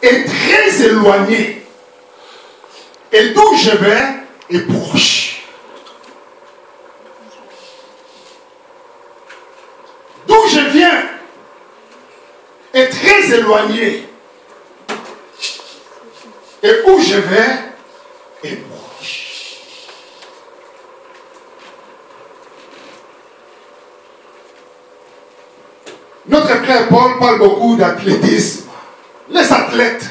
est très éloigné. Et d'où je vais est proche. D'où je viens est très éloigné. Et où je vais est proche. Notre frère Paul parle beaucoup d'athlétisme. Les athlètes.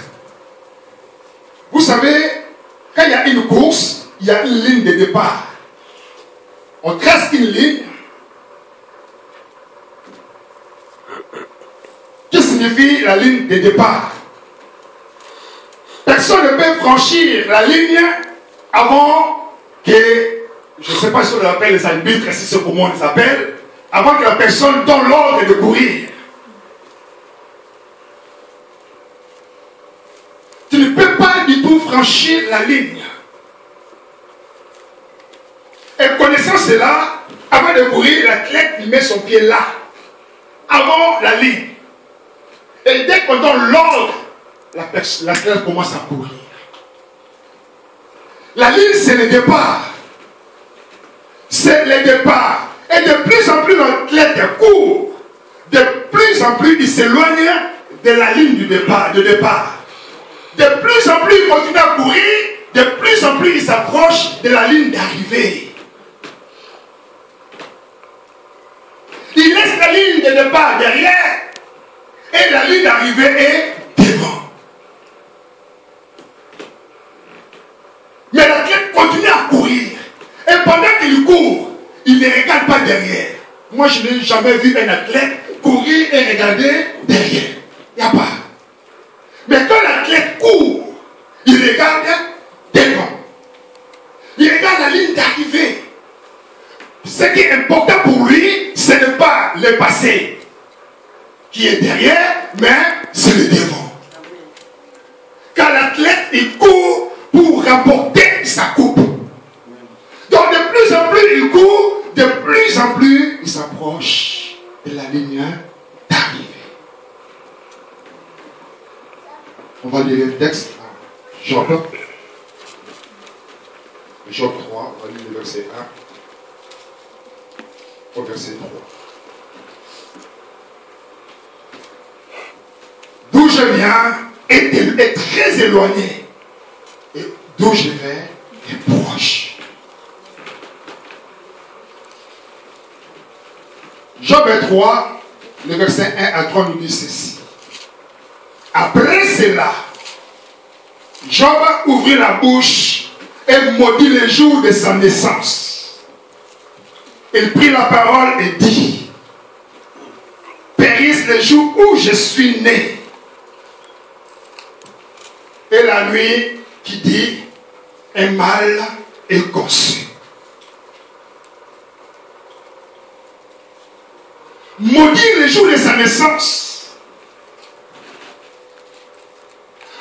Vous savez, quand il y a une course, il y a une ligne de départ. On trace une ligne qui signifie la ligne de départ. Personne ne peut franchir la ligne avant que, je ne sais pas si on appelle les arbitres, si c'est comment on les appelle, avant que la personne donne l'ordre de courir. Tu ne peux pas du tout franchir la ligne. Et connaissant cela, avant de courir, l'athlète il met son pied là, avant la ligne. Et dès qu'on donne l'ordre, l'athlète commence à courir. La ligne, c'est le départ. C'est le départ. Et de plus en plus, l'athlète court. De plus en plus, il s'éloigne de la ligne du départ. De plus en plus, il continue à courir. De plus en plus, il s'approche de la ligne d'arrivée. Il laisse la ligne de départ derrière. Et la ligne d'arrivée est devant. Mais l'athlète continue à courir. Et pendant qu'il court, il ne regarde pas derrière. Moi, je n'ai jamais vu un athlète courir et regarder derrière. Il n'y a pas. Mais quand l'athlète court, il regarde devant. Il regarde la ligne d'arrivée. Ce qui est important pour lui, ce n'est pas le passé qui est derrière, mais c'est le devant. Quand l'athlète, il court pour rapporter sa coupe. Donc de plus en plus il court, de plus en plus il s'approche de la ligne d'arrivée. On va lire le texte. Job 3, on va lire le verset 1 au verset 3. D'où je viens est très éloigné. Et d'où je vais est proche. Job 3, le verset 1 à 3 nous dit ceci. Après cela, Job ouvrit la bouche et maudit les jours de sa naissance. Il prit la parole et dit, périssent les jours où je suis né. Et la nuit qui dit, un mal est conçu. Maudit les jours de sa naissance.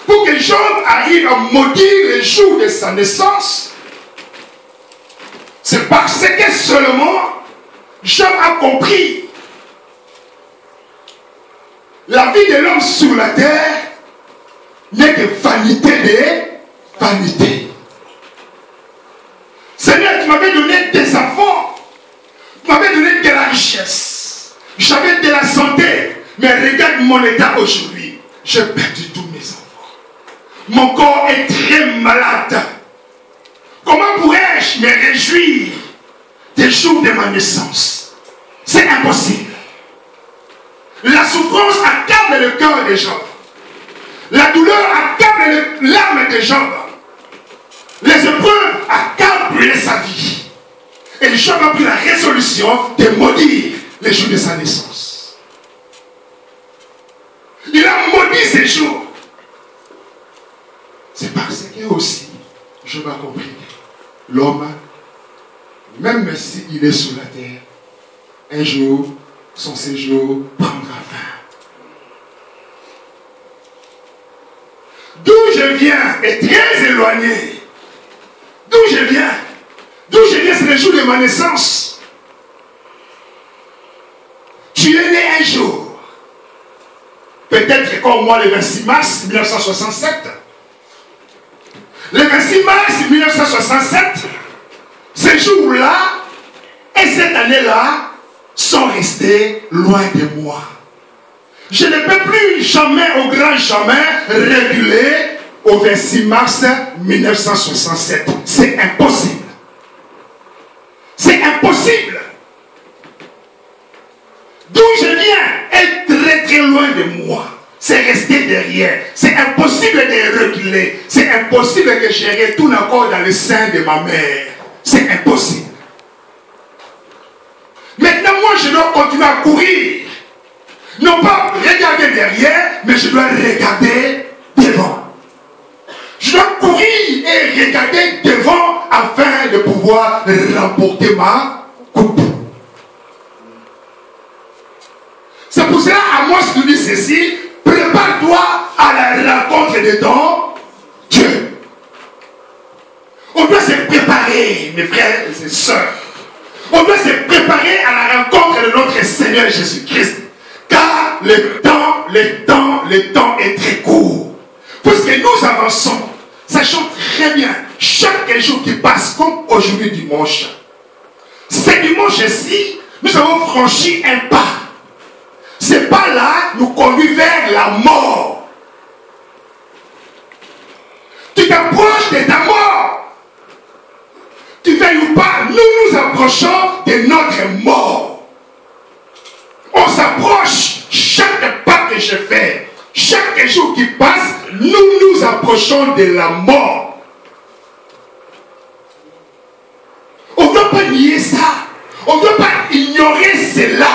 Pour que Job arrive à maudire les jours de sa naissance, c'est parce que seulement Job a compris la vie de l'homme sur la terre n'est que vanité de vanité. Seigneur, tu m'avais donné des enfants, tu m'avais donné de la richesse, j'avais de la santé, mais regarde mon état aujourd'hui. J'ai perdu tous mes enfants. Mon corps est très malade. Comment pourrais-je me réjouir des jours de ma naissance? C'est impossible. La souffrance accable le cœur des gens. La douleur accable l'âme des gens. Les épreuves accablent sa vie. Et Job a pris la résolution de maudire les jours de sa naissance. Il a maudit ces jours. C'est parce que aussi, Job a compris que l'homme, même s'il est sur la terre, un jour, son séjour prendra fin. D'où je viens est très éloigné. D'où je viens, c'est le jour de ma naissance. Tu es né un jour. peut-être comme moi le 26 mars 1967. Le 26 mars 1967, ce jour-là et cette année-là sont restés loin de moi. Je ne peux plus jamais, au grand jamais, reculer au 26 mars 1967. C'est impossible. C'est impossible. D'où je viens est très très loin de moi. C'est resté derrière. C'est impossible de reculer. C'est impossible que je retourne encore dans le sein de ma mère. C'est impossible. Maintenant, moi, je dois continuer à courir. Non pas regarder derrière, mais je dois regarder devant. Je dois courir et regarder devant afin de pouvoir remporter ma coupe. C'est pour cela, Amos nous dit ceci: prépare-toi à la rencontre de ton Dieu. On doit se préparer, mes frères et sœurs. On doit se préparer à la rencontre de notre Seigneur Jésus-Christ. Car le temps est très court. Puisque nous avançons, sachant très bien, chaque jour qui passe, comme aujourd'hui dimanche, ce dimanche-ci, nous avons franchi un pas. Ce pas-là nous conduit vers la mort. Tu t'approches de ta mort. Tu veuilles ou pas, nous nous approchons de notre mort. On s'approche, chaque pas que je fais, chaque jour qui passe, nous nous approchons de la mort. On ne doit pas nier ça. On ne doit pas ignorer cela.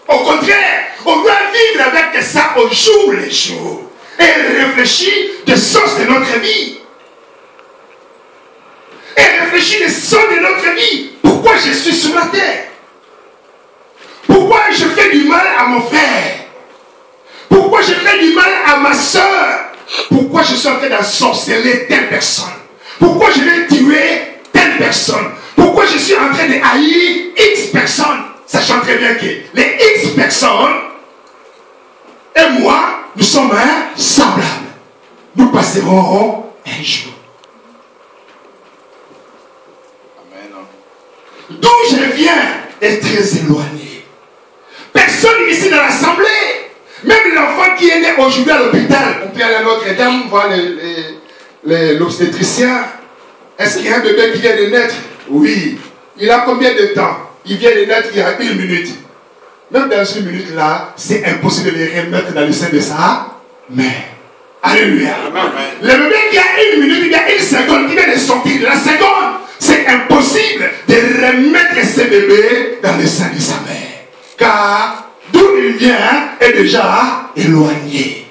Au contraire, on doit vivre avec ça au jour le jour. Et réfléchir des sens de notre vie. Et réfléchir des sens de notre vie. Pourquoi je suis sur la terre? Pourquoi je fais du mal à mon frère? Pourquoi je fais du mal à ma soeur? Pourquoi je suis en train d'ensorceler telle personne? Pourquoi je vais tuer telle personne? Pourquoi je suis en train de haïr X personnes? Sachant très bien que les X personnes et moi, nous sommes semblables. Nous passerons un jour. Amen. D'où je viens est très éloigné. Personne ici dans l'assemblée, même l'enfant qui est né aujourd'hui à l'hôpital, on peut aller à Notre-Dame voir l'obstétricien. Est-ce qu'il y a un bébé qui vient de naître? Oui. Il a combien de temps? Il vient de naître il y a 1 minute. Même dans 1 minute là, c'est impossible de les remettre dans le sein de sa mère. Alléluia. Le bébé qui a 1 minute, il y a 1 seconde qui vient de sortir. La seconde, c'est impossible de remettre ce bébé dans le sein de sa mère. Car d'où il vient est déjà éloigné.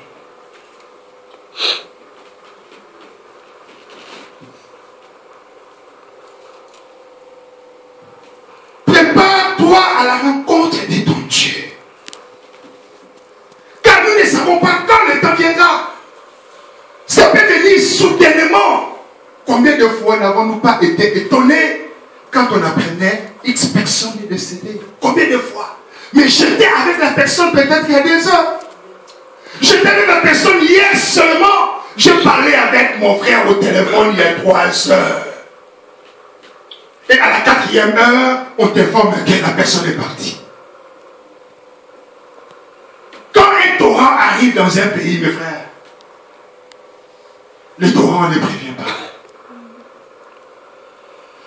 Prépare-toi à la rencontre de ton Dieu. Car nous ne savons pas quand le temps viendra. Ça peut venir soudainement. Combien de fois n'avons-nous pas été étonnés quand on apprenait X personne est décédée? Combien de fois? Mais j'étais avec la personne peut-être il y a 2 heures. J'étais avec la personne hier seulement. J'ai parlé avec mon frère au téléphone il y a 3 heures. Et à la 4e heure, on t'informe que la personne est partie. Quand un torrent arrive dans un pays, mes frères, le torrent ne prévient pas.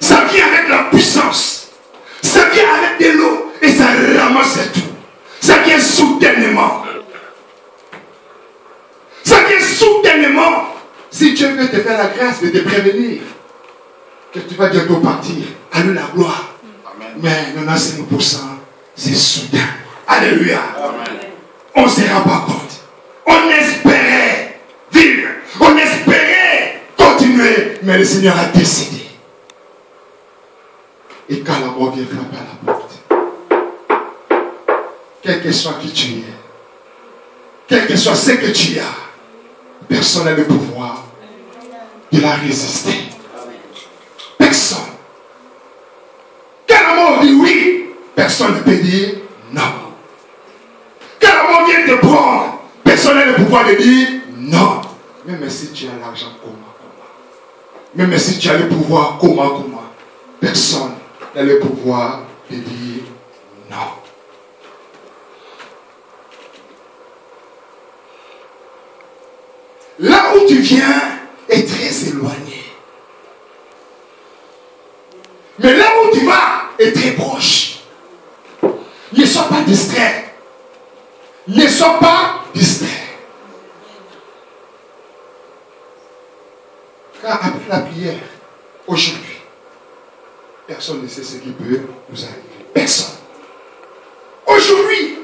Ça vient avec la puissance. Ça vient avec de l'eau. Et ça ramasse tout. Ça vient soudainement. Ça vient soudainement. Si Dieu veut te faire la grâce de te prévenir que tu vas bientôt partir, allez la gloire. Amen. Mais 95%, c'est soudain. Alléluia. Amen. On ne se rend pas compte. On espérait vivre. On espérait continuer. Mais le Seigneur a décidé. Et quand la mort vient frapper à la porte, quel que soit qui tu es, quel que soit ce que tu as, personne n'a le pouvoir de la résister. Personne. Quand la mort dit oui, personne ne peut dire non. Quand la mort vient te prendre, Personne n'a le pouvoir de dire non. Même si tu as l'argent, comment. Même si tu as le pouvoir, comment. Personne n'a le pouvoir de dire non. Là où tu viens est très éloigné. Mais là où tu vas est très proche. Ne sois pas distrait. Ne sois pas distrait. Car après la prière, aujourd'hui, personne ne sait ce qui peut nous arriver. Personne. Aujourd'hui,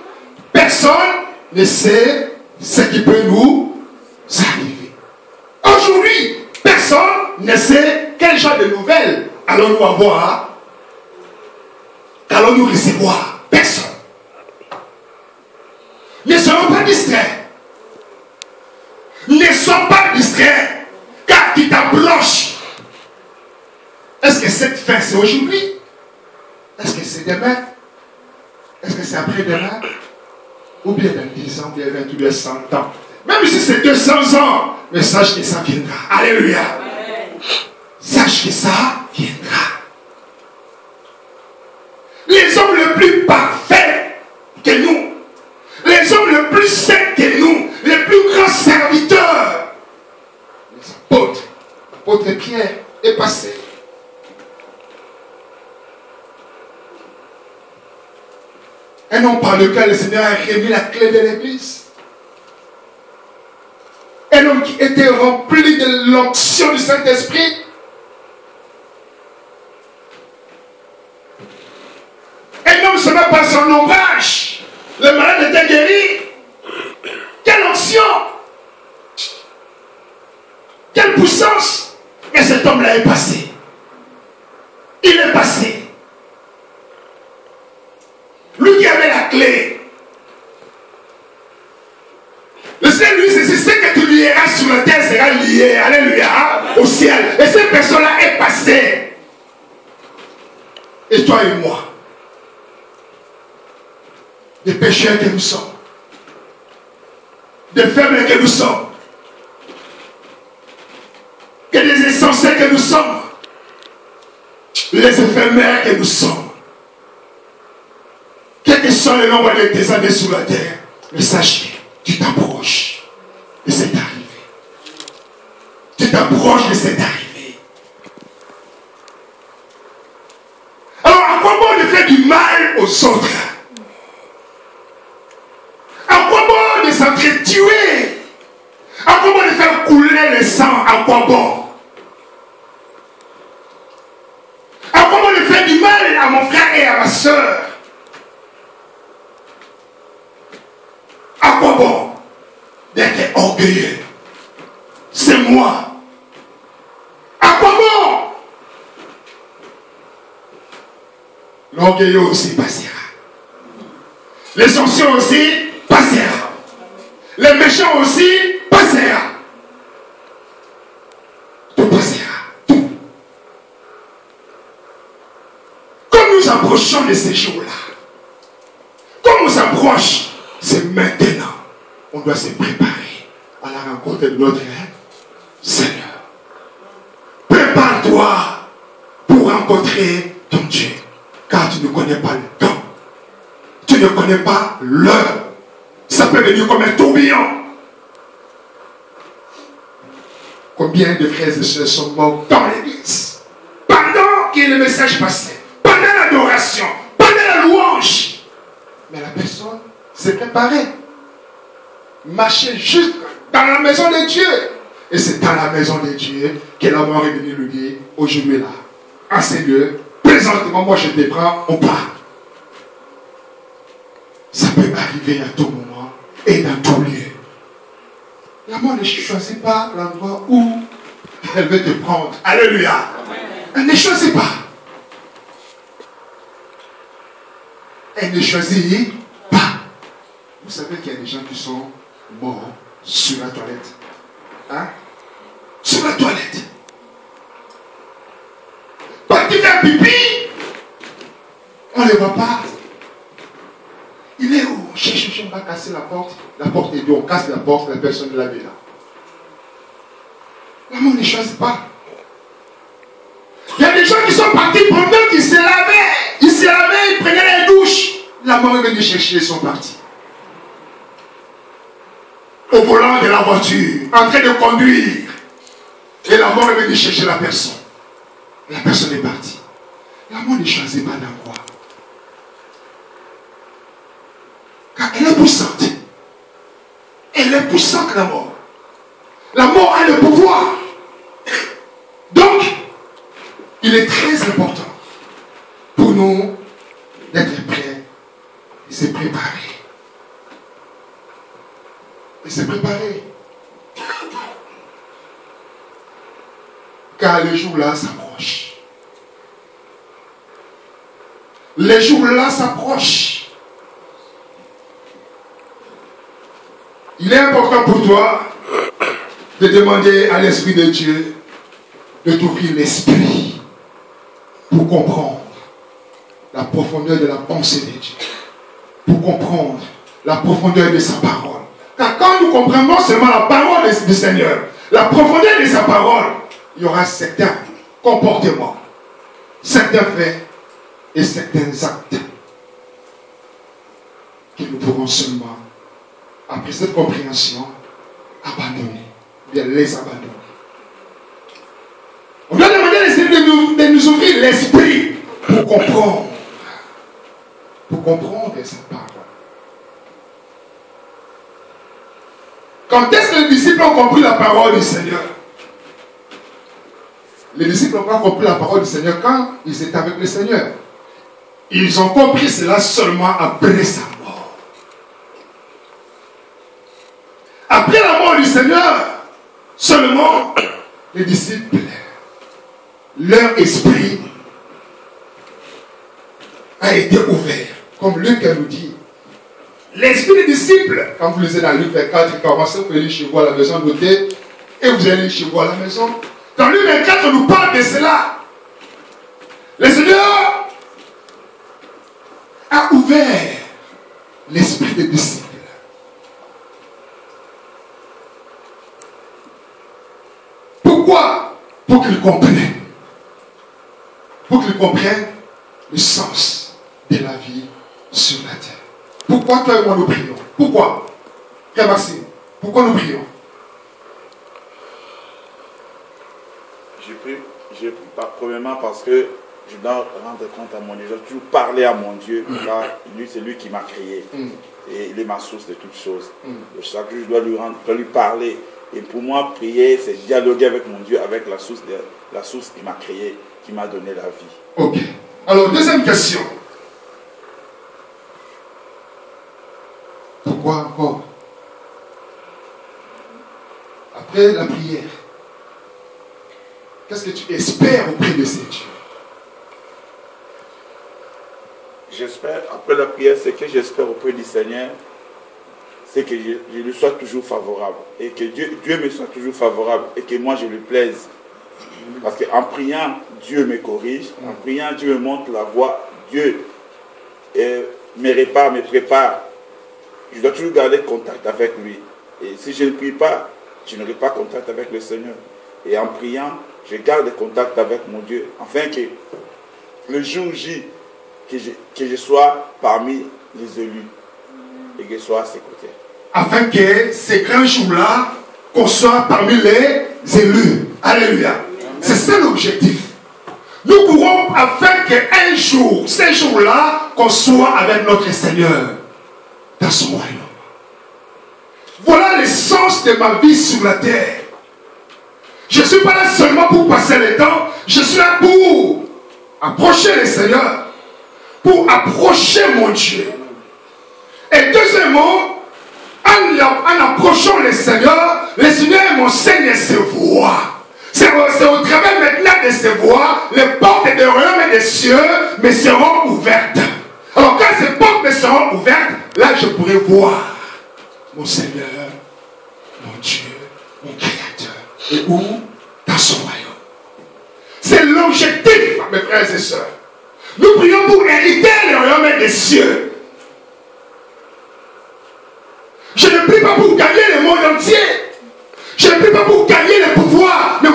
personne ne sait ce qui peut nous arriver. Aujourd'hui, personne ne sait quel genre de nouvelles allons-nous avoir, qu'allons-nous recevoir. Personne. Ne soyons pas distraits. Ne sois pas distrait, car tu t'approches. Est-ce que cette fin c'est aujourd'hui? Est-ce que c'est demain? Est-ce que c'est après-demain? Ou bien dans 10 ans, bien 20 ou bien 100 ans? Même si c'est 200 ans, mais sache que ça viendra. Alléluia. Sache que ça viendra. Les hommes les plus parfaits que nous, les hommes les plus saints que nous, les plus grands serviteurs, les apôtres, l'apôtre Pierre est passé. Un homme par lequel le Seigneur a remis la clé de l'église. Un homme qui était rempli de l'onction du Saint-Esprit. Un homme se met par son ombrage. Le malade était guéri. Quelle onction! Quelle puissance! Et cet homme-là est passé. Il est passé. Lui qui avait la clé. Le Seigneur lui dit, c'est ce que tu lieras sur la terre sera lié, alléluia, au ciel. Et cette personne-là est passée. Et toi et moi, des pécheurs que nous sommes, des faibles que nous sommes, que des insensés que nous sommes, les éphémères que nous sommes, quel que soit le nombre de tes années sur la terre, mais sache que tu t'approches de cette arrivée. Tu t'approches de cette arrivée. Alors, à quoi bon de faire du mal aux autres? À quoi bon de s'entretuer? À quoi bon de faire couler le sang? À quoi bon? À quoi bon de faire du mal à mon frère et à ma soeur? À quoi bon d'être orgueilleux? C'est moi. À quoi bon? L'orgueilleux aussi passera. Les anciens aussi passera. Les méchants aussi passera. Tout passera. Tout. Comme nous approchons de ces jours-là, comme on s'approche, c'est maintenant. On doit se préparer à la rencontre de notre Seigneur. Prépare-toi pour rencontrer ton Dieu. Car tu ne connais pas le temps. Tu ne connais pas l'heure. Ça peut venir comme un tourbillon. Combien de frères et sœurs sont morts dans l'église pendant que le message passait, pendant l'adoration, pendant la louange. Mais la personne s'est préparée. Marcher juste dans la maison de Dieu. Et c'est dans la maison de Dieu que la mort est venue lui dire, aujourd'hui là, en ces lieux, présentement, moi je te prends, on part. Ça peut arriver à tout moment et dans tout lieu. La mort ne choisit pas l'endroit où elle veut te prendre. Alléluia. Elle ne choisit pas. Elle ne choisit pas. Vous savez qu'il y a des gens qui sont morts sur la toilette. Hein? Sur la toilette. Quand tu fais pipi, on ne le voit pas. Il est où? Cherche. personne va casser la porte est dure, on casse la porte, la personne est là. L'amour ne choisit pas. Il y a des gens qui sont partis pendant qu'ils se lavaient. Ils se lavaient, ils prenaient la douche. L'amour est venu chercher, ils sont partis. Au volant de la voiture, en train de conduire. Et l'amour est venu chercher la personne. La personne est partie. L'amour ne choisit pas dans quoi. Car elle est puissante. Elle est puissante, la mort. La mort a le pouvoir. Donc, il est très important pour nous d'être prêts et se préparer. Et se préparer. Car le jour-là s'approche. Les jours-là s'approchent. Il est important pour toi de demander à l'Esprit de Dieu de t'ouvrir l'esprit pour comprendre la profondeur de la pensée de Dieu, pour comprendre la profondeur de sa parole. Car quand nous comprenons seulement la parole du Seigneur, la profondeur de sa parole, il y aura certains comportements, certains faits et certains actes que nous pourrons seulement, après cette compréhension, abandonner, bien les abandonner. On doit demander à l'Esprit de nous ouvrir l'esprit pour comprendre cette parole. Quand est-ce que les disciples ont compris la parole du Seigneur? Les disciples n'ont pas compris la parole du Seigneur quand ils étaient avec le Seigneur. Ils ont compris cela seulement après sa mort. Après la mort du Seigneur, seulement les disciples, leur esprit a été ouvert. Comme Luc nous dit, l'esprit des disciples, quand vous lisez dans Luc 24, il commence, vous allez chez vous à la maison d'hôtel, et vous allez chez vous à la maison. Dans Luc 24, on nous parle de cela. Le Seigneur a ouvert l'esprit des disciples. Pourquoi? Pour qu'ils comprennent. Pour qu'ils comprennent le sens de la vie sur la terre. Pourquoi toi et moi nous prions? Pourquoi? Frère Maxime, pourquoi nous prions? Je prie premièrement parce que je dois rendre compte à mon Dieu. Je dois toujours parler à mon Dieu. Car lui, c'est lui qui m'a créé. Et il est ma source de toutes choses. Chaque jour, je dois lui parler. Et pour moi, prier, c'est dialoguer avec mon Dieu, avec la source qui m'a créé, qui m'a donné la vie. Ok. Alors, deuxième question. Pourquoi encore? Après la prière, qu'est-ce que tu espères auprès de ces dieux? J'espère, après la prière, ce que j'espère auprès du Seigneur, c'est que je lui sois toujours favorable. Et que Dieu me soit toujours favorable. Et que moi, je lui plaise. Parce qu'en priant, Dieu me corrige. En priant, Dieu me montre la voie. Dieu me répare, me prépare. Je dois toujours garder contact avec lui. Et si je ne prie pas, je n'aurai pas contact avec le Seigneur. Et en priant, je garde contact avec mon Dieu. Afin que le jour J, que je sois parmi les élus. Et que je sois à ses côtés. Afin que ces grands jours-là, qu'on soit parmi les élus. Alléluia. C'est ça l'objectif. Nous courons afin qu'un jour, ces jours-là, qu'on soit avec notre Seigneur dans son royaume. Voilà l'essence de ma vie sur la terre. Je ne suis pas là seulement pour passer le temps, je suis là pour approcher le Seigneur, pour approcher mon Dieu. Et deuxièmement, en approchant le Seigneur m'enseigne ses voies. C'est au travers maintenant de ces voies, les portes des royaumes et des cieux me seront ouvertes. Alors quand ces portes me seront ouvertes, là je pourrai voir mon Seigneur, mon Dieu, mon Créateur. Et où? Dans son royaume. C'est l'objectif, mes frères et sœurs. Nous prions pour hériter le royaume des cieux.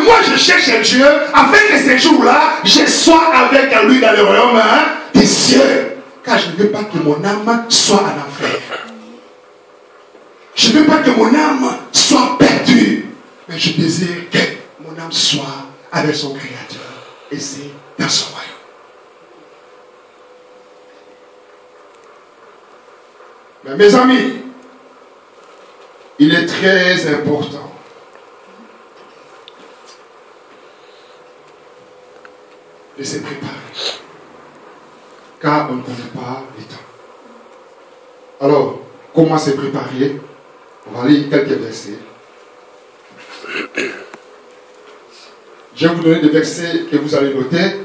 moi je cherche Dieu afin que ces jours-là, je sois avec lui dans le royaume des cieux. Car je ne veux pas que mon âme soit en enfer. Je ne veux pas que mon âme soit perdue. Mais je désire que mon âme soit avec son Créateur. Et c'est dans son royaume. Mais mes amis, il est très important de se préparer. Car on ne connaît pas les temps. Alors, comment se préparer? On va lire quelques versets. Je vais vous donner des versets que vous allez noter.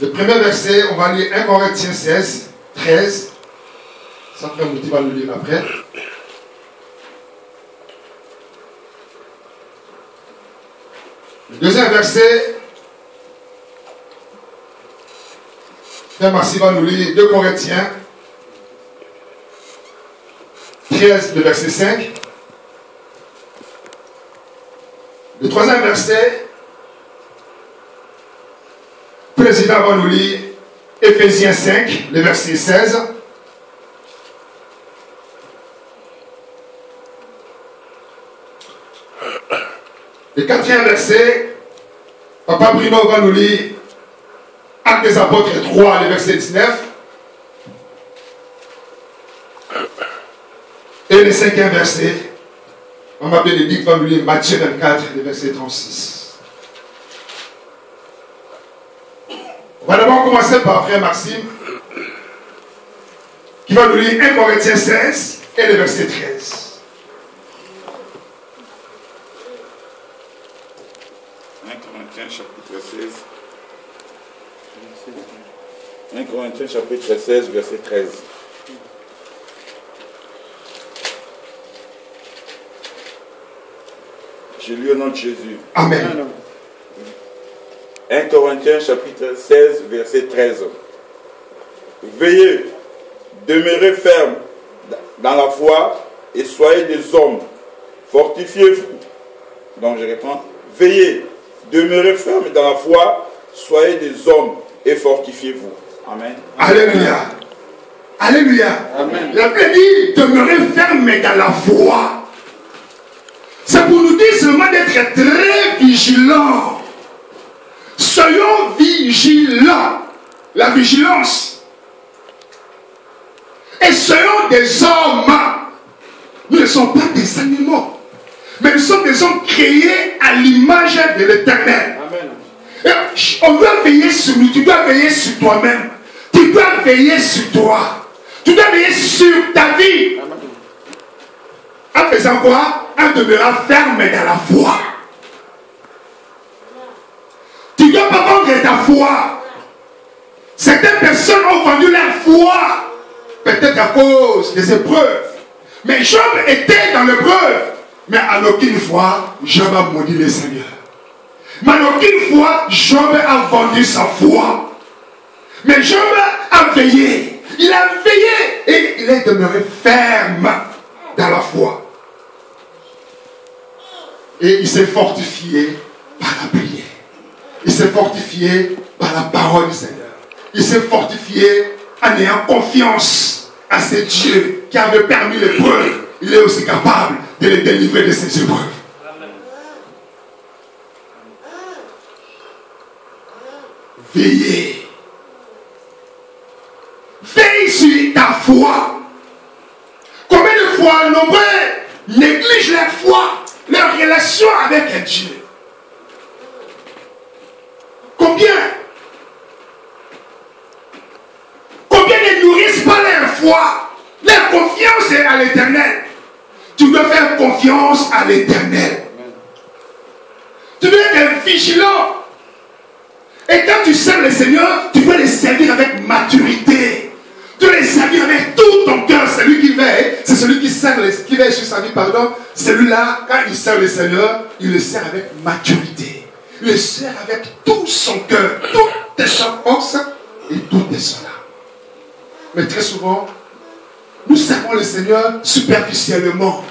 Le premier verset, on va lire 1 Corinthiens 16, 13. Ça fait un motif à le lire après. Le deuxième verset, Frère Marcy va nous lire 2 Corinthiens 13, le verset 5. Le troisième verset, le président va nous lire Éphésiens 5, le verset 16. Le quatrième verset, Papa Bruno va nous lire Actes des Apôtres 3, le verset 19. Et le cinquième verset, Maman Bénédicte va nous lire Matthieu 24, le verset 36. On va d'abord commencer par Frère Maxime, qui va nous lire 1 Corinthiens 16 et le verset 13. 1 Corinthiens chapitre 16, verset 13. Je lis au nom de Jésus. Amen. 1 Corinthiens chapitre 16, verset 13. Veillez, demeurez fermes dans la foi et soyez des hommes. Fortifiez-vous. Donc je réponds. Veillez, demeurez fermes dans la foi, soyez des hommes et fortifiez-vous. Amen. Alléluia. Alléluia. Amen. La Bible dit demeurez fermes dans la foi. C'est pour nous dire seulement d'être très vigilants. Soyons vigilants. La vigilance. Et soyons des hommes. Nous ne sommes pas des animaux. Mais nous sommes des hommes créés à l'image de l'Éternel. On doit veiller sur nous. Tu dois veiller sur toi-même. Tu dois veiller sur toi. Tu dois veiller sur ta vie. En faisant quoi? En demeurant ferme dans la foi. Tu ne dois pas vendre ta foi. Certaines personnes ont vendu leur foi. Peut-être à cause des épreuves. Mais Job était dans l'épreuve. Mais en aucune fois, Job a maudit le Seigneur. Mais en aucune fois, Job a vendu sa foi. Mais Job a veillé. Il a veillé et il est demeuré ferme dans la foi. Et il s'est fortifié par la prière. Il s'est fortifié par la parole du Seigneur. Il s'est fortifié en ayant confiance à ce Dieu qui avait permis l'épreuve. Il est aussi capable de les délivrer de ces épreuves. Veillez. Veille sur ta foi. Combien de fois nombreux négligent leur foi, leur relation avec un Dieu? Combien ne nourrissent pas leur foi, leur confiance est à l'Éternel? Tu dois faire confiance à l'Éternel. Tu dois être vigilant. Et quand tu sers le Seigneur, tu dois les servir avec maturité. Tu dois les servir avec tout ton cœur. Celui qui veille, c'est celui qui sert, qui veille sur sa vie, pardon. Celui-là, quand il sert le Seigneur, il le sert avec maturité. Il le sert avec tout son cœur, toute sa force et toute Tout est cela. Mais très souvent, nous servons le Seigneur superficiellement.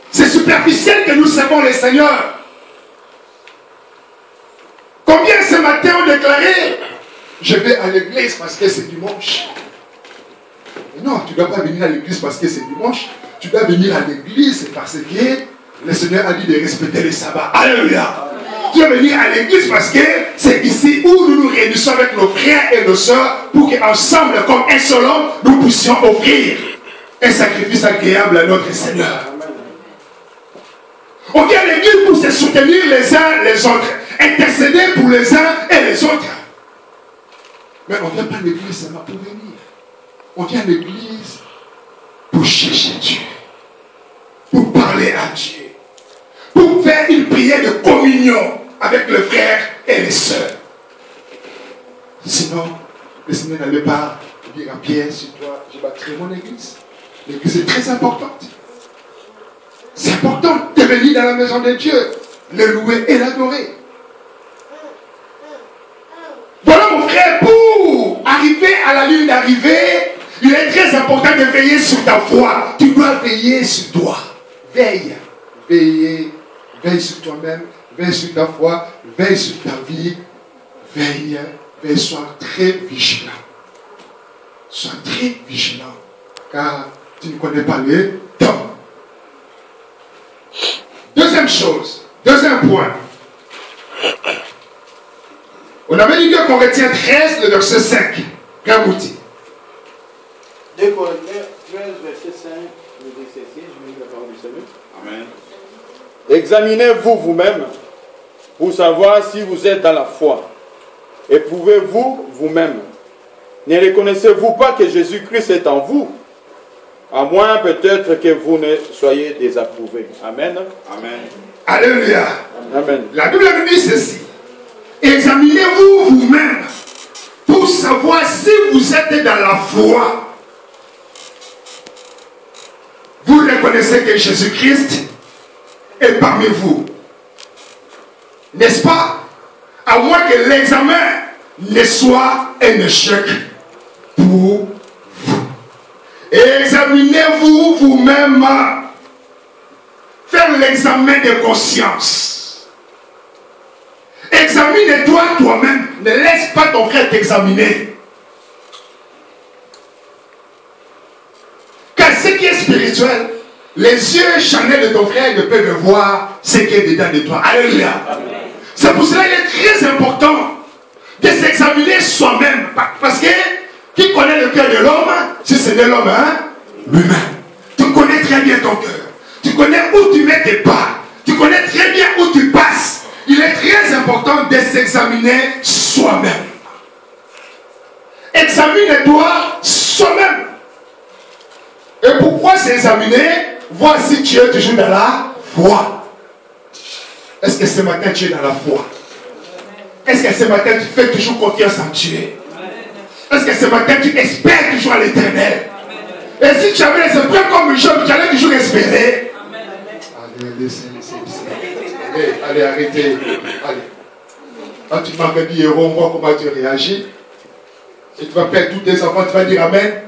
C'est superficiel que nous servons le Seigneur. Combien ce matin ont déclaré, je vais à l'église parce que c'est dimanche. Mais non, tu ne dois pas venir à l'église parce que c'est dimanche. Tu dois venir à l'église parce que le Seigneur a dit de respecter le sabbat. Alléluia. Tu dois venir à l'église parce que c'est ici où nous nous réunissons avec nos frères et nos sœurs pour qu'ensemble, comme un seul homme, nous puissions offrir un sacrifice agréable à notre Seigneur. On vient à l'église pour se soutenir les uns les autres, intercéder pour les uns et les autres. Mais on ne vient pas à l'église seulement pour venir. On vient à l'église pour chercher Dieu, pour parler à Dieu, pour faire une prière de communion avec les frères et les sœurs. Sinon, le Seigneur n'allait pas dire à Pierre, sur toi, je bâtirai mon église. L'église est très importante. C'est important de venir dans la maison de Dieu, le louer et l'adorer. Voilà mon frère, pour arriver à la ligne d'arrivée, il est très important de veiller sur ta foi. Tu dois veiller sur toi. Veille. Veille sur toi-même. Veille sur ta foi. Veille sur ta vie. Veille. Sois très vigilant. Sois très vigilant. Car tu ne connais pas les temps. Deuxième chose. Deuxième point. On avait dit que Corinthiens 13, le verset 5. Gamouti. 2 Corinthiens 13, verset 5, le verset 6, je lis la parole du Seigneur. Amen. Examinez-vous vous-même pour savoir si vous êtes dans la foi. Éprouvez-vous vous-même. Ne reconnaissez-vous pas que Jésus-Christ est en vous, à moins peut-être que vous ne soyez désapprouvés. Amen. Amen. Alléluia. Amen. La Bible nous dit ceci. Examinez-vous vous-même pour savoir si vous êtes dans la foi. Vous reconnaissez que Jésus-Christ est parmi vous. N'est-ce pas? À moins que l'examen ne soit un échec pour vous. Examinez-vous vous-même. Faire l'examen de conscience. Examine-toi toi-même. Ne laisse pas ton frère t'examiner. Car ce qui est spirituel, les yeux charnels de ton frère ne peuvent voir ce qui est dedans de toi. Alléluia. C'est pour cela qu'il est très important de s'examiner soi-même. Parce que qui connaît le cœur de l'homme, si ce n'est l'homme, lui-même. Tu connais très bien ton cœur. Tu connais où tu mets tes pas. Tu connais très bien où tu passes. Il est très important de s'examiner soi-même. Examine-toi soi-même. Et pourquoi s'examiner? Voir si tu es toujours dans la foi. Est-ce que ce matin tu es dans la foi? Est-ce que ce matin tu fais toujours confiance en Dieu? Est-ce que ce matin tu espères toujours à l'Éternel? Et si tu avais les épreuves comme Job, tu allais toujours espérer. Allez, arrêtez. Allez. Quand tu m'as dit, héros, on voit comment tu réagis. Et tu vas perdre tous tes enfants, tu vas dire Amen.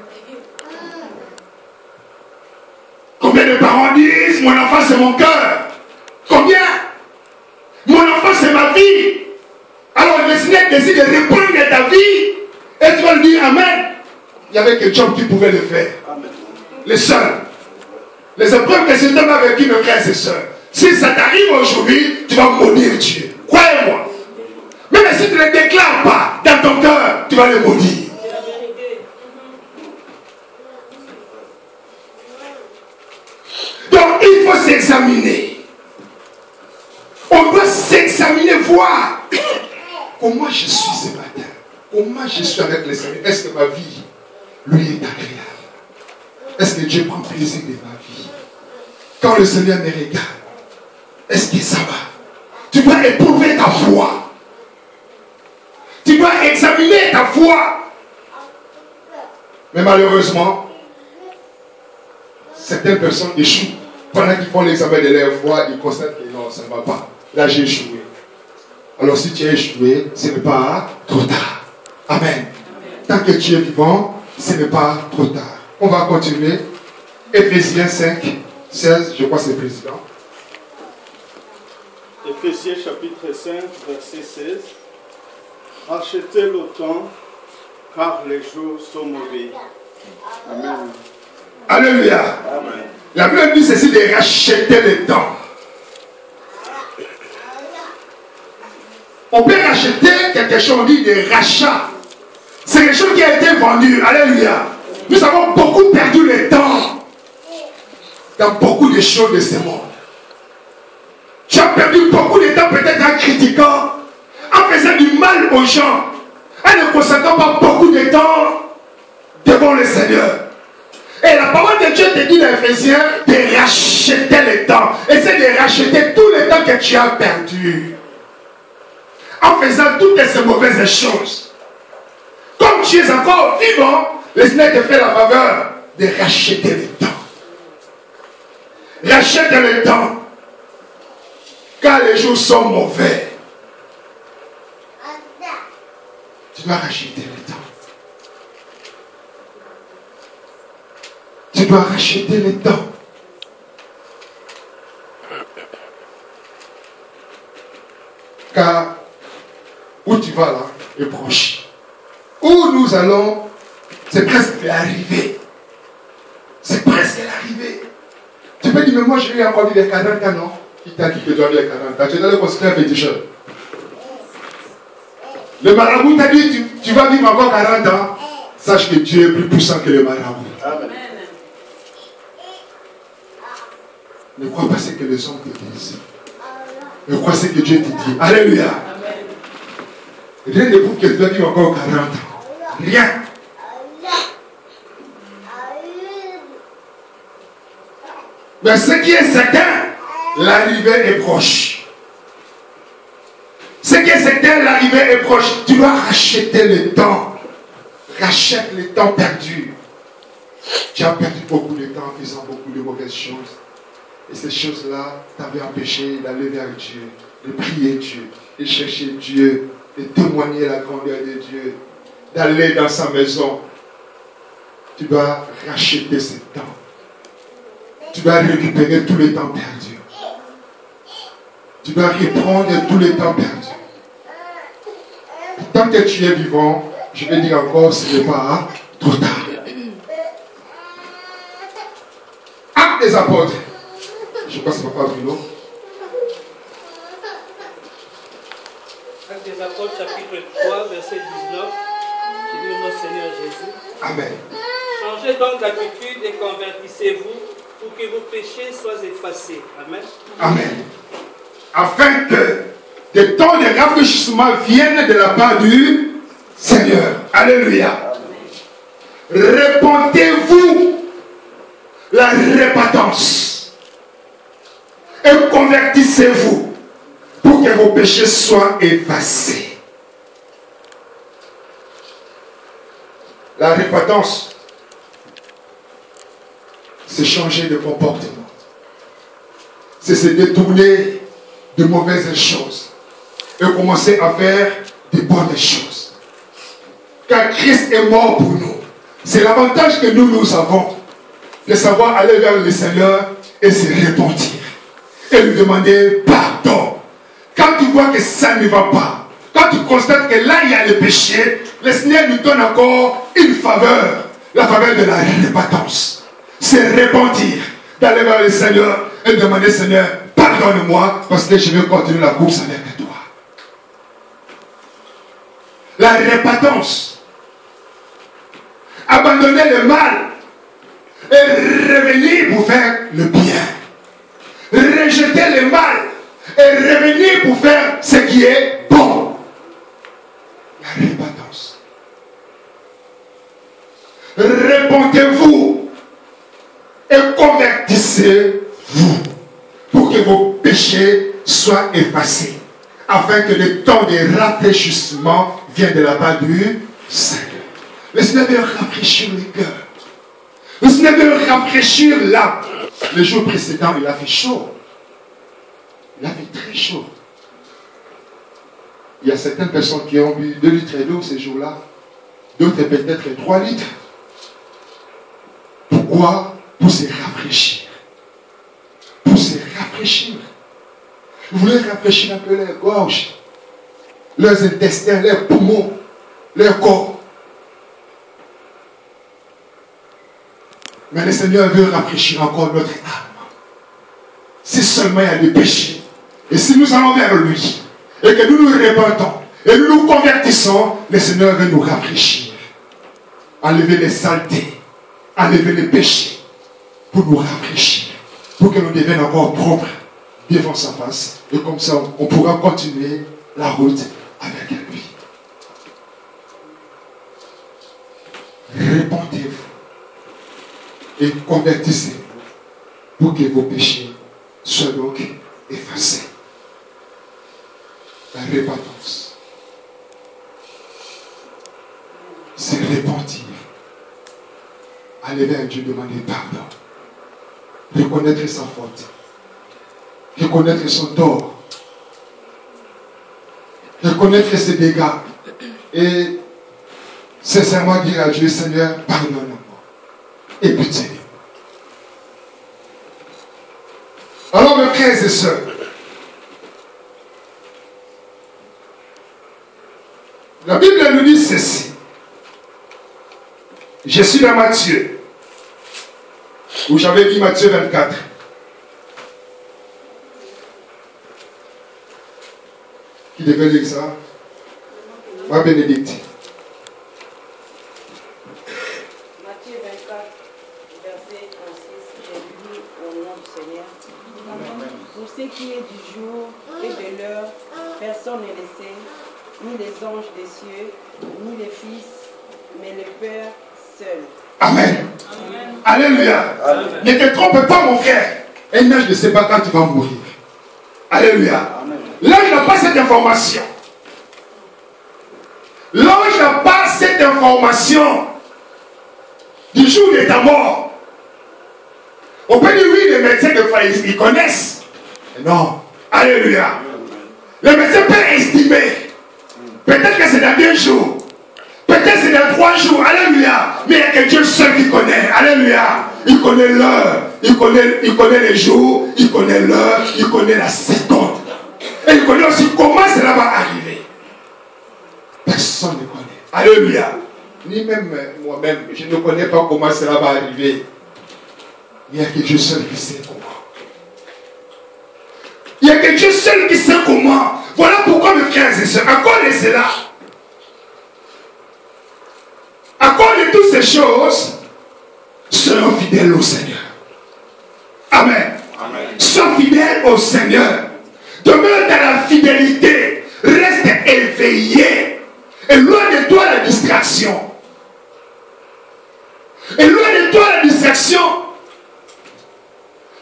Combien de parents disent, mon enfant c'est mon cœur? Combien? Mon enfant c'est ma vie. Alors le Seigneur décide de reprendre ta vie. Et tu vas lui dire Amen. Il y avait que Job qui pouvait le faire. Les seuls. Les épreuves que cet homme a vécu, mes frères et sœurs. Si ça t'arrive aujourd'hui, tu vas maudire Dieu. Croyez-moi. Même si tu ne le déclares pas dans ton cœur, tu vas le maudire. Donc il faut s'examiner. On doit s'examiner, voir comment je suis ce matin. Comment je suis avec le Seigneur. Est-ce que ma vie lui est agréable? Est-ce que Dieu prend plaisir de ma vie? Quand le Seigneur me regarde, est-ce que ça va? Tu dois éprouver ta foi. Tu dois examiner ta foi. Mais malheureusement, certaines personnes échouent. Pendant qu'ils font l'examen de leur foi, ils constatent que non, ça ne va pas. Là, j'ai échoué. Alors si tu as échoué, ce n'est pas trop tard. Amen. tant que tu es vivant, ce n'est pas trop tard. On va continuer. Éphésiens 5, 16, je crois que c'est le président. Éphésiens chapitre 5, verset 16. Achetez le temps, car les jours sont mauvais. Amen. Alléluia. Amen. La Bible dit ceci de racheter le temps. On peut racheter quelque chose, on dit de rachat. C'est quelque chose qui a été vendu. Alléluia. Nous avons beaucoup perdu le temps dans beaucoup de choses de ce monde. Tu as perdu beaucoup de temps peut-être en critiquant, en faisant du mal aux gens, en ne consacrant pas beaucoup de temps devant le Seigneur. Et la parole de Dieu te dit dans Éphésiens de racheter le temps. Essaie de racheter tout le temps que tu as perdu. En faisant toutes ces mauvaises choses. Comme tu es encore vivant, le Seigneur te fait la faveur de racheter le temps. Rachète le temps. Car les jours sont mauvais. Tu dois racheter le temps. Tu dois racheter le temps. Car où tu vas là est proche. Où nous allons, c'est presque l'arrivée. C'est presque l'arrivée. Tu peux dire, mais moi je vais encore vivre 40 ans, non? Qui t'a dit que tu dois vivre 40 ans? Tu es dans le considérer féticheur. Le marabout t'a dit, tu vas vivre encore 40 ans. Sache que Dieu est plus puissant que le marabout. Amen. Ne crois pas ce que les hommes te disent. Ne crois ce que Dieu te dit. Alléluia. Rien ne prouve que tu dois vivre encore 40 ans. Rien. Mais ce qui est certain, l'arrivée est proche. Ce qui est certain, l'arrivée est proche. Tu dois racheter le temps. Rachète le temps perdu. Tu as perdu beaucoup de temps en faisant beaucoup de mauvaises choses. Et ces choses-là t'avaient empêché d'aller vers Dieu, de prier Dieu, de chercher Dieu, de témoigner la grandeur de Dieu, d'aller dans sa maison. Tu dois racheter ce temps. Tu dois récupérer tout le temps perdu. Tu dois reprendre tout le temps perdu. Tant que tu es vivant, je vais dire encore, ce n'est pas trop tard. Actes des apôtres. Je crois que c'est Papa Bruno. Actes des apôtres, chapitre 3, verset 19. Qui dit au nom du Seigneur Jésus. Amen. Changez donc d'attitude et convertissez-vous pour que vos péchés soient effacés. Amen. Amen. Afin que des temps de rafraîchissement viennent de la part du Seigneur. Alléluia. Répandez-vous la repentance et convertissez-vous pour que vos péchés soient effacés. La repentance, c'est changer de comportement. C'est se détourner de mauvaises choses et commencer à faire des bonnes choses. Car Christ est mort pour nous. C'est l'avantage que nous avons de savoir aller vers le Seigneur et se repentir et lui demander pardon. Quand tu vois que ça ne va pas, quand tu constates que là il y a le péché, le Seigneur nous donne encore une faveur, la faveur de la repentance. C'est repentir, d'aller vers le Seigneur et demander, Seigneur, pardonne-moi parce que je veux continuer la course avec toi. La repentance, abandonner le mal et revenir pour faire le bien. Rejeter le mal et revenir pour faire ce qui est bon. La repentance. Repentez-vous et convertissez-vous pour que vos péchés soient effacés, afin que le temps de rafraîchissement vienne de la part du Seigneur. Le Seigneur veut rafraîchir le cœur. Le Seigneur veut rafraîchir l'âme. Le jour précédent, il a fait chaud. Il a fait très chaud. Il y a certaines personnes qui ont bu 2 litres d'eau ces jours-là. d'autres peut-être 3 litres. Pourquoi? Pour se rafraîchir. Pour se rafraîchir. Vous voulez rafraîchir un peu les gorges, leurs intestins, leurs poumons, leur corps. Mais le Seigneur veut rafraîchir encore notre âme. Si seulement il y a des péchés, et si nous allons vers lui, et que nous nous répandons, et nous nous convertissons, le Seigneur veut nous rafraîchir. Enlever les saletés, enlever les péchés, pour nous rafraîchir, pour que nous devenions encore propres devant sa face. Et comme ça, on pourra continuer la route avec lui. Répandez-vous et convertissez-vous pour que vos péchés soient donc effacés. La repentance, c'est repentir, aller vers Dieu, demander pardon, reconnaître sa faute, reconnaître son tort, reconnaître ses dégâts et sincèrement dire à Dieu, Seigneur, pardonne-moi et pitié. Alors mes frères et sœurs, la Bible nous dit ceci. Je suis dans Matthieu, où j'avais dit Matthieu 24. Qui devait lire ça? Moi, Bénédicte. Matthieu 24, verset 36, j'ai lu au nom du Seigneur. Amen. Pour ce qui est du jour et de l'heure, personne ne le sait, ni les anges des cieux, ni les fils, mais le Père seul. Amen. Amen. Alléluia. Amen. Ne te trompe pas, mon frère. Un ange ne sait pas quand tu vas mourir. Alléluia. L'ange n'a pas cette information. L'ange n'a pas cette information du jour de ta mort. On peut dire oui, les médecins de foi, ils connaissent. Non. Alléluia. Le médecin peut estimer. Peut-être que c'est dans 2 jours. Peut-être que c'est dans 3 jours. Alléluia. Mais il n'y a que Dieu seul qui connaît. Alléluia. Il connaît l'heure. Il connaît les jours. Il connaît l'heure. Il connaît la seconde. Et il connaît aussi comment cela va arriver. Personne ne connaît. Alléluia. Ni même moi-même, je ne connais pas comment cela va arriver. Il n'y a que Dieu seul qui sait comment. Il n'y a que Dieu seul qui sait comment. Voilà pourquoi mes frères et sœurs, à cause de cela, à cause de toutes ces choses, soyons fidèles au Seigneur. Amen. Amen. Sois fidèle au Seigneur. Demeure dans la fidélité. Reste éveillé. Et loin de toi la distraction. Et loin de toi la distraction.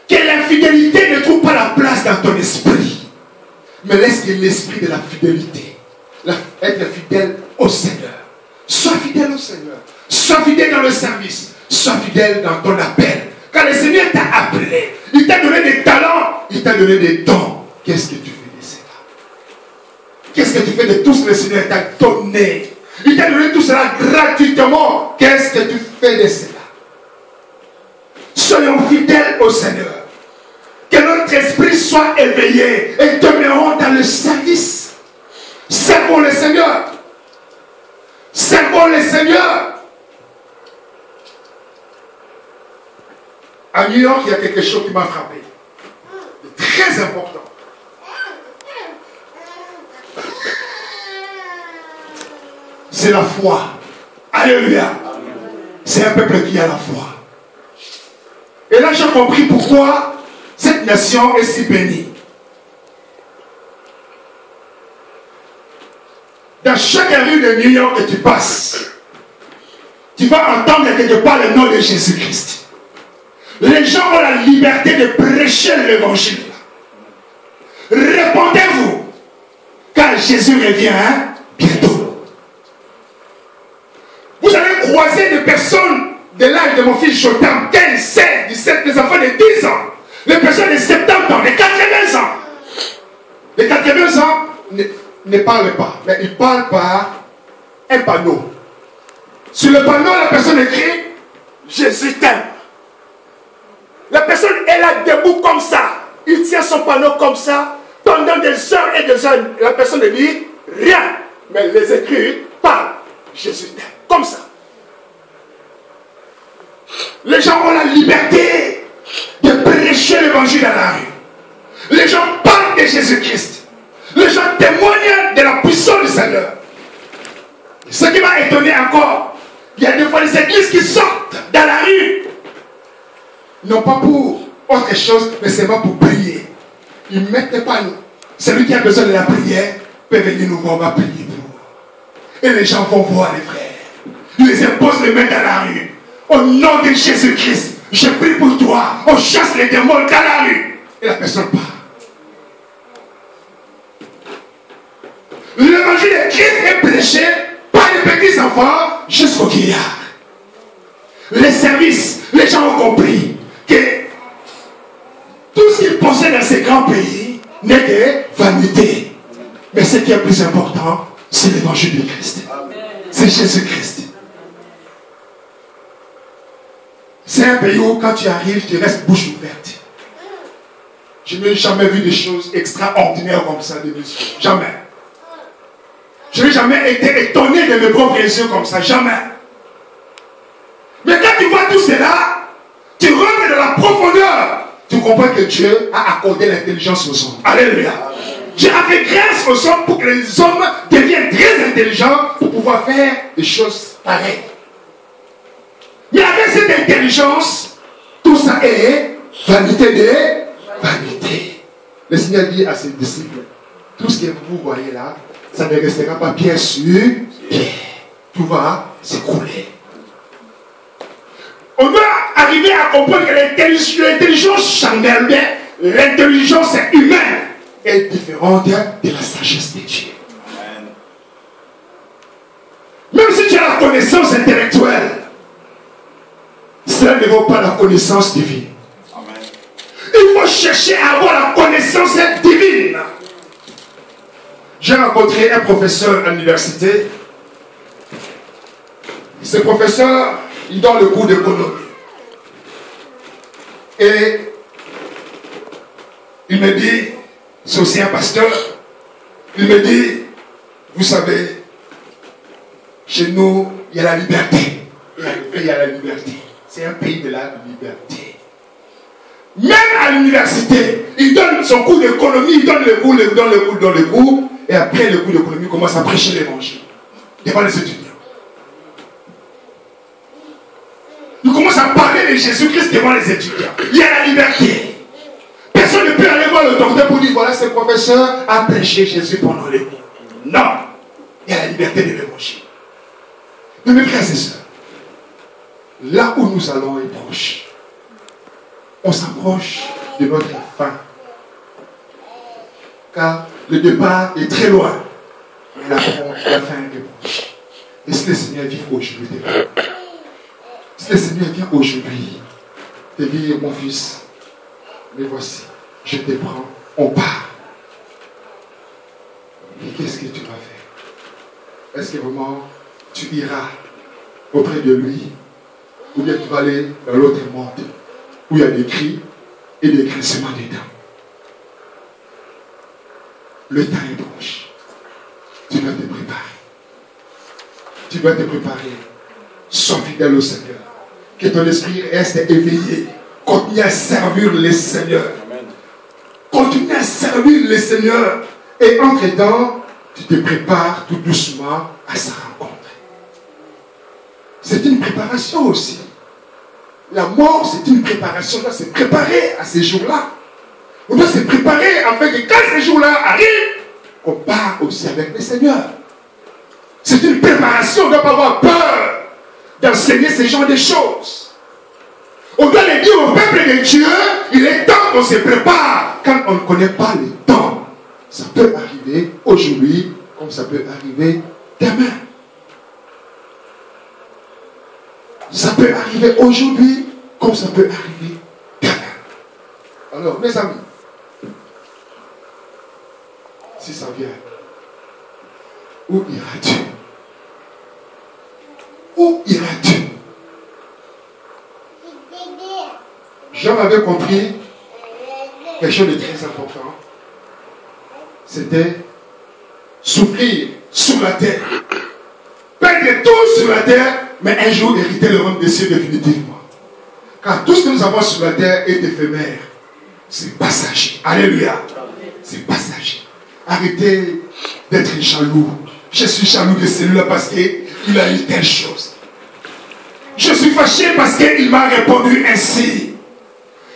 Que l'infidélité ne trouve pas la place dans ton esprit. Mais laisse que l'esprit de la fidélité. Être fidèle au Seigneur. Sois fidèle au Seigneur. Sois fidèle dans le service. Sois fidèle dans ton appel. Quand le Seigneur t'a appelé, il t'a donné des talents, il t'a donné des dons. Qu'est-ce que tu fais de cela? Qu'est-ce que tu fais de tout ce que le Seigneur t'a donné? Il t'a donné tout cela gratuitement. Qu'est-ce que tu fais de cela? Soyons fidèles au Seigneur. Que notre esprit soit éveillé et demeurons dans le service. Servons le Seigneur. Servons le Seigneur. À New York, il y a quelque chose qui m'a frappé. Très important. C'est la foi. Alléluia. C'est un peuple qui a la foi. Et là, j'ai compris pourquoi cette nation est si bénie. Dans chaque rue de New York que tu passes, tu vas entendre quelque part le nom de Jésus-Christ. Les gens ont la liberté de prêcher l'évangile. Répondez-vous, car Jésus revient bientôt. Vous allez croiser des personnes de l'âge de mon fils Jotam, 15, 16, 17, des enfants de 10 ans, les personnes de 70 ans, de 80 ans. Les 80 ans ne parlent pas, mais ils parlent par un panneau. Sur le panneau, la personne écrit Jésus t'aime. La personne est là debout comme ça. Il tient son panneau comme ça. Pendant des heures et des heures, la personne ne dit rien. Mais les écrits parlent. Jésus t'aime. Comme ça. Les gens ont la liberté de prêcher l'évangile à la rue. Les gens parlent de Jésus-Christ. Les gens témoignent de la puissance du Seigneur. Ce qui m'a étonné encore, il y a des fois des églises qui sortent dans la rue. Non pas pour autre chose, mais seulement pour prier. Ils ne mettent pas nous. Celui qui a besoin de la prière peut venir nous voir, on va prier pour vous. Et les gens vont voir les frères. Ils les imposent les mains dans la rue. Au nom de Jésus-Christ, je prie pour toi. On chasse les démons dans la rue. Et la personne part. L'évangile de Christ est prêché par les petits enfants jusqu'aux vieillards. Les services, les gens ont compris que tout ce qu'ils possèdent dans ces grands pays n'est que vanité. Mais ce qui est plus important, c'est l'évangile de Christ. C'est Jésus-Christ. C'est un pays où quand tu arrives, tu restes bouche ouverte. Je n'ai jamais vu des choses extraordinaires comme ça de mes yeux. Jamais. Je n'ai jamais été étonné de mes propres yeux comme ça. Jamais. Mais quand tu vois tout cela, tu rentres dans la profondeur. Tu comprends que Dieu a accordé l'intelligence aux hommes. Alléluia. Dieu a fait grâce aux hommes pour que les hommes deviennent très intelligents pour pouvoir faire des choses pareilles. Mais avec cette intelligence, tout ça est vanité de vanité. Le Seigneur dit à ses disciples, tout ce que vous voyez là, ça ne restera pas pierre sur pierre. Tout va s'écrouler. On doit arriver à comprendre que l'intelligence charnelle, l'intelligence humaine est différente de la sagesse de Dieu. Même si tu as la connaissance intellectuelle, cela ne vaut pas la connaissance divine. Amen. Il faut chercher à avoir la connaissance divine. J'ai rencontré un professeur à l'université. Ce professeur, il donne le cours d'économie. Et il me dit, c'est aussi un pasteur, il me dit, vous savez, chez nous, il y a la liberté. Il y a la liberté. C'est un pays de la liberté. Même à l'université, il donne son cours d'économie, il donne le cours, et après le cours d'économie, il commence à prêcher l'évangile devant les étudiants. Il commence à parler de Jésus-Christ devant les étudiants. Il y a la liberté. Personne ne peut aller voir le docteur pour dire, voilà, ce professeur a prêché Jésus pendant les cours. Non. Il y a la liberté de l'évangile. Mais mes frères et sœurs, là où nous allons est proche. On s'approche de notre fin. Car le départ est très loin. Mais la fin est proche. Et si le Seigneur vient aujourd'hui, si le Seigneur vient aujourd'hui, te dire, mon fils, me voici, je te prends, on part. Et qu'est-ce que tu vas faire? Est-ce que vraiment tu iras auprès de lui? Ou bien tu vas aller dans l'autre monde où il y a des cris et des grincements des dents. Le temps est proche. Tu dois te préparer. Tu dois te préparer. Sois fidèle au Seigneur. Que ton esprit reste éveillé. Continue à servir le Seigneur. Continue à servir le Seigneur. Et entre-temps, tu te prépares tout doucement à sa rencontre. C'est une préparation aussi. La mort, c'est une préparation. On doit se préparer à ces jours-là. On doit se préparer afin que quand ces jours-là arrivent, on part aussi avec le Seigneur. C'est une préparation. On ne doit pas avoir peur d'enseigner ces genres de choses. On doit les dire au peuple de Dieu, il est temps qu'on se prépare. Quand on ne connaît pas le temps, ça peut arriver aujourd'hui comme ça peut arriver demain. Ça peut arriver aujourd'hui comme ça peut arriver demain. Alors, mes amis, si ça vient, où iras-tu? Où iras-tu? Jean avait compris quelque chose de très important. C'était souffrir sur la terre. Perdre tout sur la terre, mais un jour hériter le royaume des cieux définitivement. Car tout ce que nous avons sur la terre est éphémère. C'est passager. Alléluia. C'est passager. Arrêtez d'être jaloux. Je suis jaloux de celui-là parce qu'il a eu telle chose. Je suis fâché parce qu'il m'a répondu ainsi.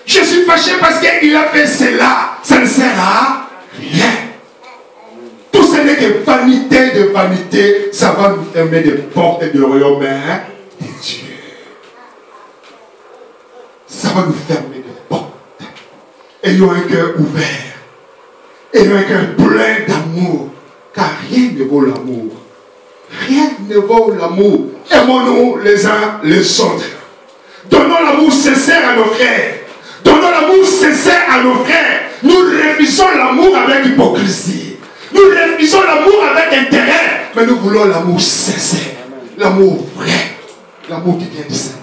Je suis fâché parce qu'il a fait cela. Ça ne sert à rien. Tout ce n'est que vanité de vanité. Ça va nous fermer des portes du royaume de Dieu. Ça va nous fermer des portes. Ayons un cœur ouvert. Ayons un cœur plein d'amour. Car rien ne vaut l'amour. Rien ne vaut l'amour. Aimons-nous les uns les autres. Donnons l'amour sincère à nos frères. Donnons l'amour sincère à nos frères. Nous refusons l'amour avec hypocrisie. Nous refusons l'amour avec intérêt. Mais nous voulons l'amour sincère. L'amour vrai. L'amour qui vient du Seigneur.